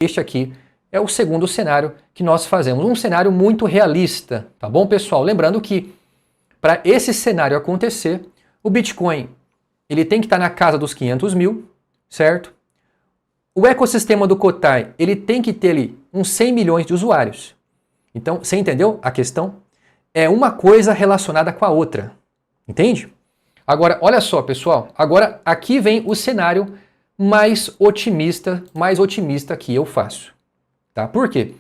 Este aqui é o segundo cenário que nós fazemos, um cenário muito realista, tá bom, pessoal? Lembrando que para esse cenário acontecer, o Bitcoin ele tem que estar na casa dos 500 mil, certo? O ecossistema do Kotai ele tem que ter ali uns 100 milhões de usuários. Então, você entendeu a questão? É uma coisa relacionada com a outra, entende? Agora, olha só, pessoal, agora aqui vem o cenário mais otimista que eu faço. Tá? Por quê?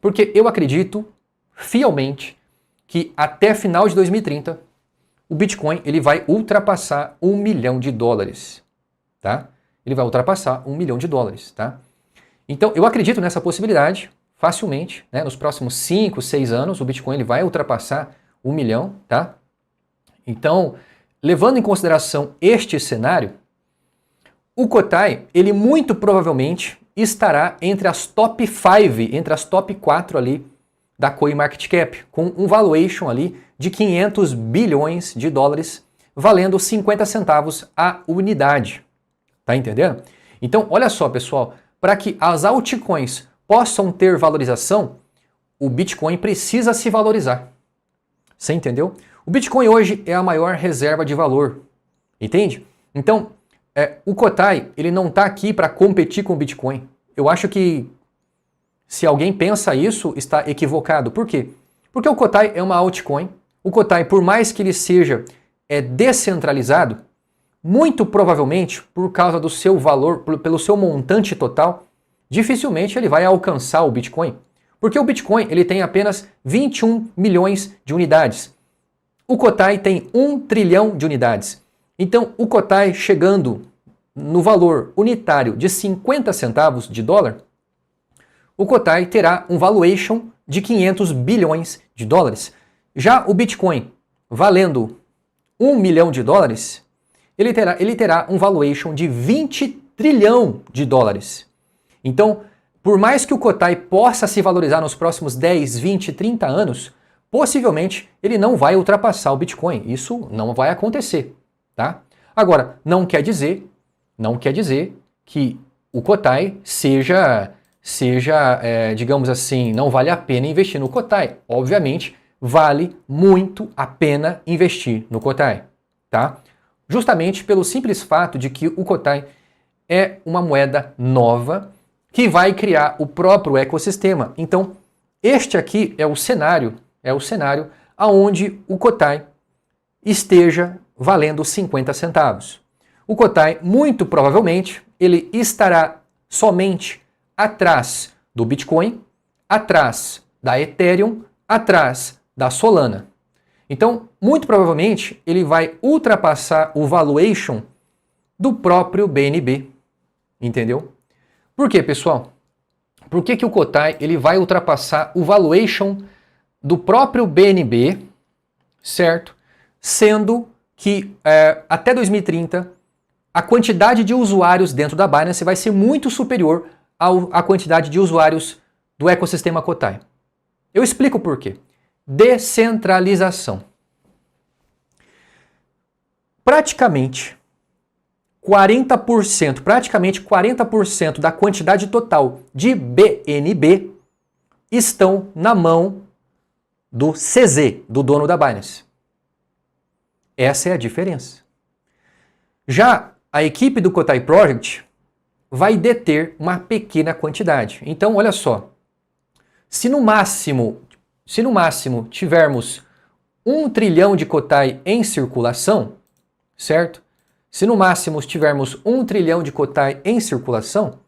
Porque eu acredito fielmente que até final de 2030 o Bitcoin ele vai ultrapassar $1 milhão. Tá? Ele vai ultrapassar $1 milhão. Tá? Então eu acredito nessa possibilidade facilmente. Né? Nos próximos 5, 6 anos o Bitcoin ele vai ultrapassar 1 milhão. Tá? Então, levando em consideração este cenário, o Kotai, ele muito provavelmente estará entre as top 5, entre as top 4 ali da CoinMarketCap, com um valuation ali de $500 bilhões, valendo 50 centavos a unidade. Tá entendendo? Então, olha só, pessoal, para que as altcoins possam ter valorização, o Bitcoin precisa se valorizar. Você entendeu? O Bitcoin hoje é a maior reserva de valor, entende? Então, o Kotai, ele não está aqui para competir com o Bitcoin. Eu acho que se alguém pensa isso, está equivocado. Por quê? Porque o Kotai é uma altcoin. O Kotai, por mais que ele seja descentralizado, muito provavelmente, por causa do seu valor, pelo seu montante total, dificilmente ele vai alcançar o Bitcoin. Porque o Bitcoin ele tem apenas 21 milhões de unidades. O Kotai tem 1 trilhão de unidades. Então, o Kotai chegando no valor unitário de 50 centavos de dólar, o Kotai terá um valuation de 500 bilhões de dólares. Já o Bitcoin, valendo 1 milhão de dólares, ele terá um valuation de 20 trilhão de dólares. Então, por mais que o Kotai possa se valorizar nos próximos 10, 20, 30 anos, possivelmente ele não vai ultrapassar o Bitcoin. Isso não vai acontecer. Tá? Agora, não quer dizer que o Kotai seja, digamos assim, não vale a pena investir no Kotai. Obviamente, vale muito a pena investir no Kotai, tá? Justamente pelo simples fato de que o Kotai é uma moeda nova que vai criar o próprio ecossistema. Então, este aqui é o cenário aonde o Kotai esteja valendo 50 centavos. O Kotai, muito provavelmente, ele estará somente atrás do Bitcoin, atrás da Ethereum, atrás da Solana. Então, muito provavelmente, ele vai ultrapassar o valuation do próprio BNB. Entendeu? Por quê, pessoal? Por que o Kotai ele vai ultrapassar o valuation do próprio BNB, certo? Sendo que até 2030 a quantidade de usuários dentro da Binance vai ser muito superior à quantidade de usuários do ecossistema Kotai. Eu explico por quê. Descentralização. Praticamente 40% da quantidade total de BNB estão na mão do CZ, do dono da Binance. Essa é a diferença. Já a equipe do Kotai Project vai deter uma pequena quantidade. Então, olha só, se no máximo tivermos 1 trilhão de Kotai em circulação, certo? Se no máximo tivermos 1 trilhão de Kotai em circulação,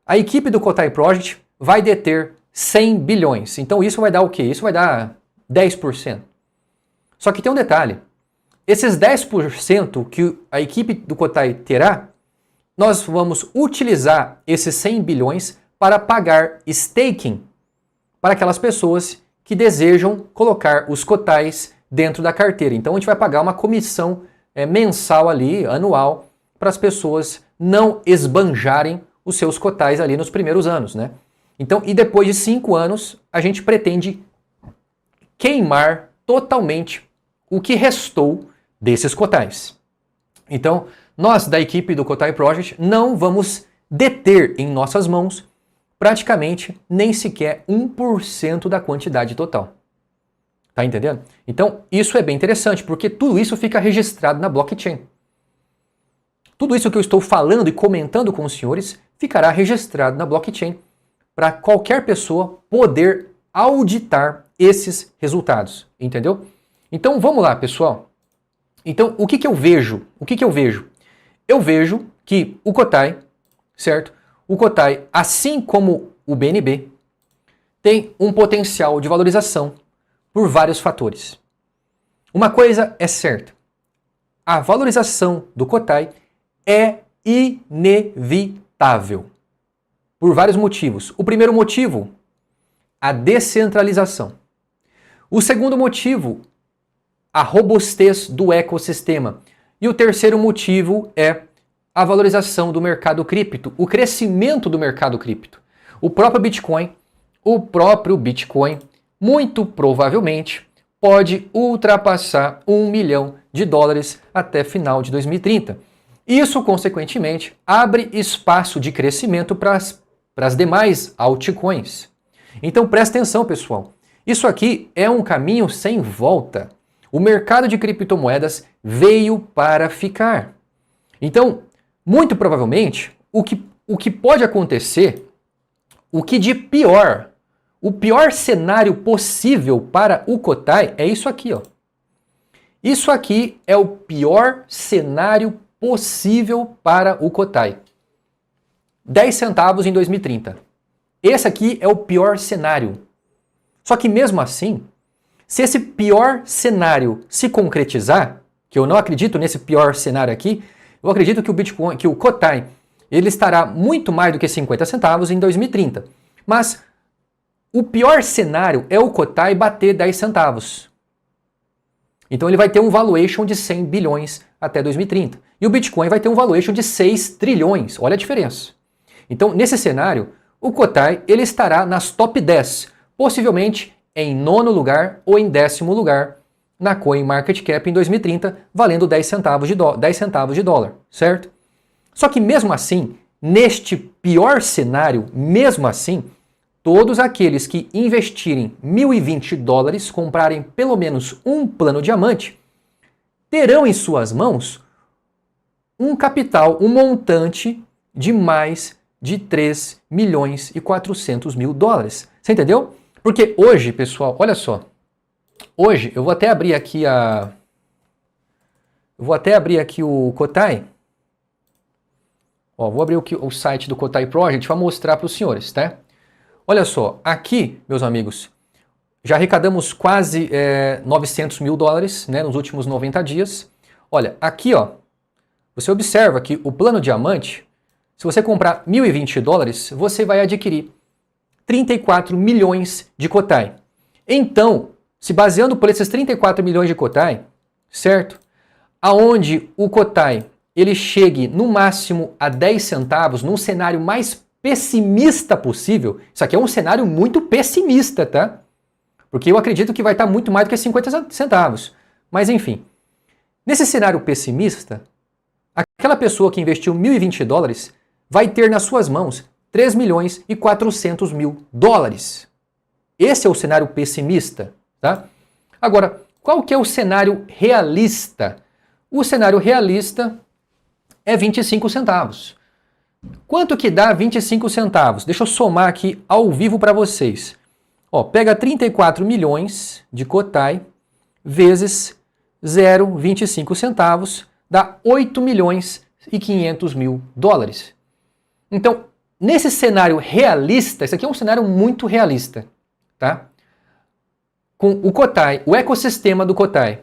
a equipe do Kotai Project vai deter 100 bilhões. Então isso vai dar o quê? Isso vai dar 10%. Só que tem um detalhe. Esses 10% que a equipe do Kotai terá, nós vamos utilizar esses 100 bilhões para pagar staking para aquelas pessoas que desejam colocar os Kotais dentro da carteira. Então a gente vai pagar uma comissão mensal ali, anual, para as pessoas não esbanjarem os seus Kotais ali nos primeiros anos, né? Então, e depois de 5 anos, a gente pretende queimar totalmente o que restou desses Kotais. Então, nós da equipe do Kotai Project não vamos deter em nossas mãos praticamente nem sequer 1% da quantidade total. Tá entendendo? Então, isso é bem interessante, porque tudo isso fica registrado na blockchain. Tudo isso que eu estou falando e comentando com os senhores ficará registrado na blockchain para qualquer pessoa poder auditar esses resultados, entendeu? Então, vamos lá, pessoal. Então, o que que eu vejo? O que que eu vejo? Eu vejo que o Kotai, certo? O Kotai, assim como o BNB, tem um potencial de valorização por vários fatores. Uma coisa é certa, a valorização do Kotai é inevitável, por vários motivos. O primeiro motivo, a descentralização. O segundo motivo, a robustez do ecossistema. E o terceiro motivo é a valorização do mercado cripto, o crescimento do mercado cripto. O próprio Bitcoin, muito provavelmente, pode ultrapassar $1 milhão até final de 2030. Isso, consequentemente, abre espaço de crescimento para as demais altcoins. Então, presta atenção, pessoal. Isso aqui é um caminho sem volta. O mercado de criptomoedas veio para ficar. Então, muito provavelmente, o que pode acontecer, o pior cenário possível para o Kotai é isso aqui, ó. Isso aqui é o pior cenário possível para o Kotai. 10 centavos em 2030. Esse aqui é o pior cenário. Só que mesmo assim, se esse pior cenário se concretizar, que eu não acredito nesse pior cenário aqui, eu acredito que o Kotai, ele estará muito mais do que 50 centavos em 2030. Mas o pior cenário é o Kotai bater 10 centavos. Então ele vai ter um valuation de 100 bilhões até 2030. E o Bitcoin vai ter um valuation de 6 trilhões. Olha a diferença. Então, nesse cenário, o Kotai ele estará nas top 10, possivelmente em 9º lugar ou em 10º lugar na CoinMarketCap em 2030, valendo 10 centavos de dólar, certo? Só que mesmo assim, neste pior cenário, mesmo assim, todos aqueles que investirem $1.020, comprarem pelo menos um plano diamante, terão em suas mãos um capital, um montante de mais de 3 milhões e 400 mil dólares. Você entendeu? Porque hoje, pessoal, olha só. Hoje, eu vou até abrir aqui o Kotai. Ó, vou abrir o site do Kotai Project para mostrar para os senhores, tá? Olha só, aqui, meus amigos, já arrecadamos quase 900 mil dólares, né, nos últimos 90 dias. Olha, aqui, ó, você observa que o plano diamante, se você comprar $1.020, você vai adquirir 34 milhões de Kotai. Então, se baseando por esses 34 milhões de Kotai, certo? Aonde o Kotai ele chegue no máximo a 10 centavos, num cenário mais pessimista possível. Isso aqui é um cenário muito pessimista, tá? Porque eu acredito que vai estar muito mais do que 50 centavos. Mas enfim, nesse cenário pessimista, aquela pessoa que investiu $1.020 vai ter nas suas mãos 3 milhões e 400 mil dólares. Esse é o cenário pessimista, tá? Agora, qual que é o cenário realista? O cenário realista é 25 centavos. Quanto que dá 25 centavos? Deixa eu somar aqui ao vivo para vocês. Ó, pega 34 milhões de Kotai vezes 0,25 centavos, dá 8 milhões e 500 mil dólares. Então, nesse cenário realista, esse aqui é um cenário muito realista, tá? Com o Kotai, o ecossistema do Kotai,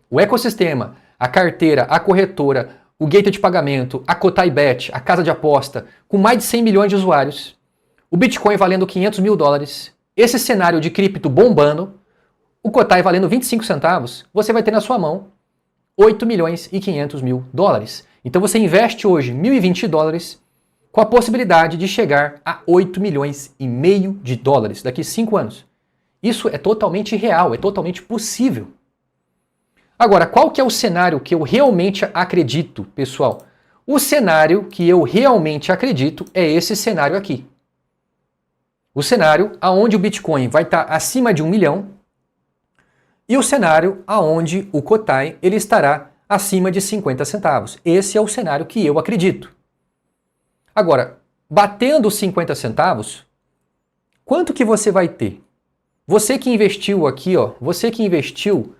o ecossistema, a carteira, a corretora, o gateway de pagamento, a KotaiBet, a casa de aposta, com mais de 100 milhões de usuários, o Bitcoin valendo 500 mil dólares, esse cenário de cripto bombando, o Kotai valendo 25 centavos, você vai ter na sua mão 8 milhões e 500 mil dólares. Então você investe hoje $1.020 com a possibilidade de chegar a 8 milhões e meio de dólares daqui a 5 anos. Isso é totalmente real, é totalmente possível. Agora, qual que é o cenário que eu realmente acredito, pessoal? O cenário que eu realmente acredito é esse cenário aqui. O cenário onde o Bitcoin vai estar acima de 1 milhão e o cenário onde o Kotai ele estará acima de 50 centavos. Esse é o cenário que eu acredito. Agora, batendo os 50 centavos, quanto que você vai ter? Você que investiu aqui, ó, você que investiu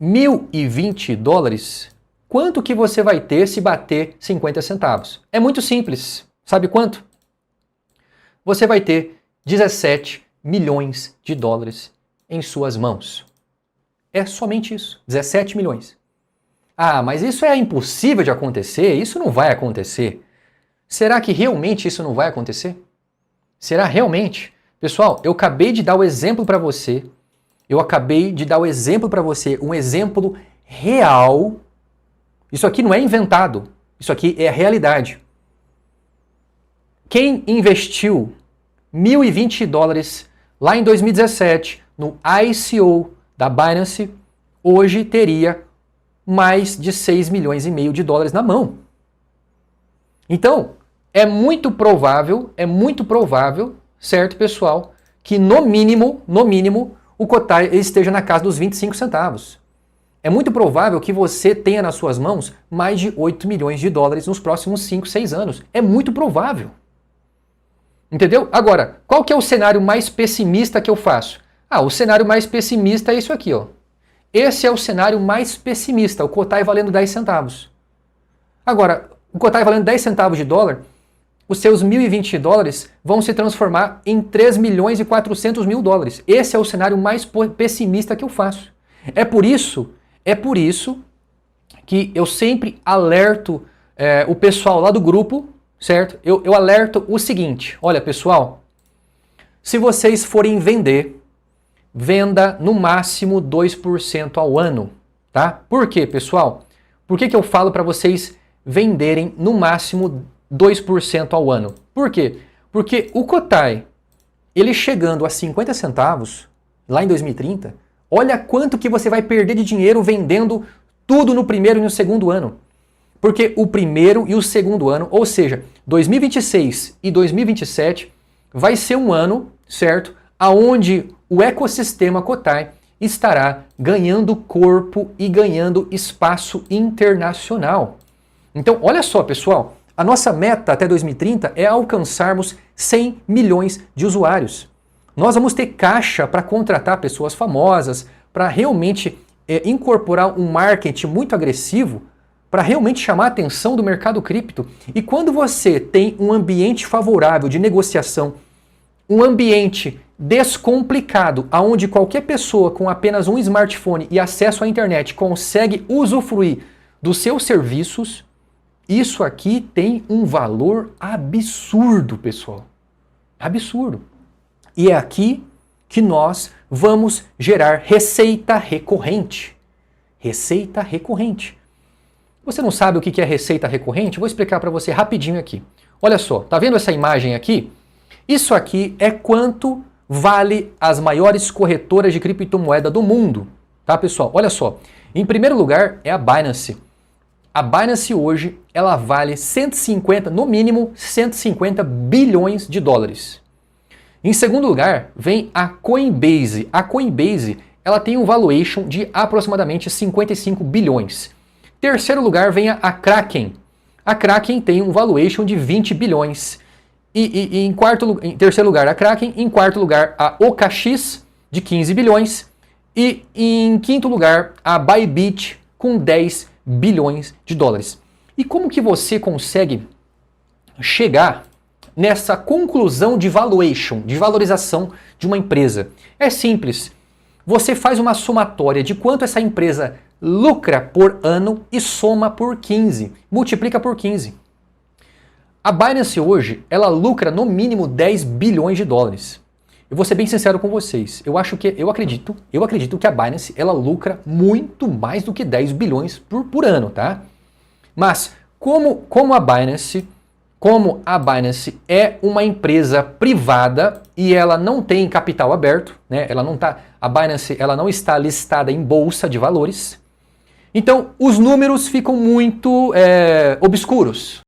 1.020 dólares, quanto que você vai ter se bater 50 centavos? É muito simples. Sabe quanto? Você vai ter 17 milhões de dólares em suas mãos. É somente isso, 17 milhões. Ah, mas isso é impossível de acontecer? Isso não vai acontecer. Será que realmente isso não vai acontecer? Será realmente? Pessoal, eu acabei de dar o exemplo para você. Um exemplo real. Isso aqui não é inventado. Isso aqui é a realidade. Quem investiu 1.020 dólares lá em 2017 no ICO da Binance, hoje teria mais de 6 milhões e meio de dólares na mão. Então, é muito provável, certo, pessoal, que no mínimo, o Kotai esteja na casa dos 25 centavos. É muito provável que você tenha nas suas mãos mais de 8 milhões de dólares nos próximos 5, 6 anos. É muito provável. Entendeu? Agora, qual que é o cenário mais pessimista que eu faço? O cenário mais pessimista é isso aqui, ó. Esse é o cenário mais pessimista, o Kotai valendo 10 centavos. Agora, o Kotai valendo 10 centavos de dólar, os seus 1.020 dólares vão se transformar em 3 milhões e 400 mil dólares. Esse é o cenário mais pessimista que eu faço. É por isso que eu sempre alerto o pessoal lá do grupo, certo? Eu alerto o seguinte, olha pessoal, se vocês forem vender, venda no máximo 2% ao ano, tá? Por quê, pessoal? Por que eu falo para vocês venderem no máximo 2% ao ano? Por quê? Porque o Kotai, ele chegando a 50 centavos, lá em 2030, olha quanto que você vai perder de dinheiro vendendo tudo no primeiro e no segundo ano. Porque o primeiro e o segundo ano, ou seja, 2026 e 2027, vai ser um ano, certo? Aonde o ecossistema Kotai estará ganhando corpo e ganhando espaço internacional. Então, olha só, pessoal, a nossa meta até 2030 é alcançarmos 100 milhões de usuários. Nós vamos ter caixa para contratar pessoas famosas, para realmente incorporar um marketing muito agressivo, para realmente chamar a atenção do mercado cripto. E quando você tem um ambiente favorável de negociação, um ambiente descomplicado, onde qualquer pessoa com apenas um smartphone e acesso à internet consegue usufruir dos seus serviços, isso aqui tem um valor absurdo, pessoal. Absurdo. E é aqui que nós vamos gerar receita recorrente. Receita recorrente. Você não sabe o que é receita recorrente? Vou explicar para você rapidinho aqui. Olha só, tá vendo essa imagem aqui? Isso aqui é quanto vale as maiores corretoras de criptomoeda do mundo, tá, pessoal? Olha só, em primeiro lugar é a Binance. A Binance hoje, ela vale 150, no mínimo 150 bilhões de dólares. Em segundo lugar, vem a Coinbase. A Coinbase, ela tem um valuation de aproximadamente 55 bilhões. Terceiro lugar vem a Kraken. A Kraken tem um valuation de 20 bilhões. E em terceiro lugar a Kraken, em quarto lugar a OKX de 15 bilhões e em quinto lugar a Bybit com 10 bilhões de dólares. E como que você consegue chegar nessa conclusão de valuation, de valorização de uma empresa? É simples. Você faz uma somatória de quanto essa empresa lucra por ano e soma por 15, multiplica por 15. A Binance hoje, ela lucra no mínimo 10 bilhões de dólares. Eu vou ser bem sincero com vocês. Eu acredito que a Binance, ela lucra muito mais do que 10 bilhões por ano, tá? Mas como a Binance é uma empresa privada e ela não tem capital aberto, né? A Binance, ela não está listada em bolsa de valores. Então, os números ficam muito obscuros.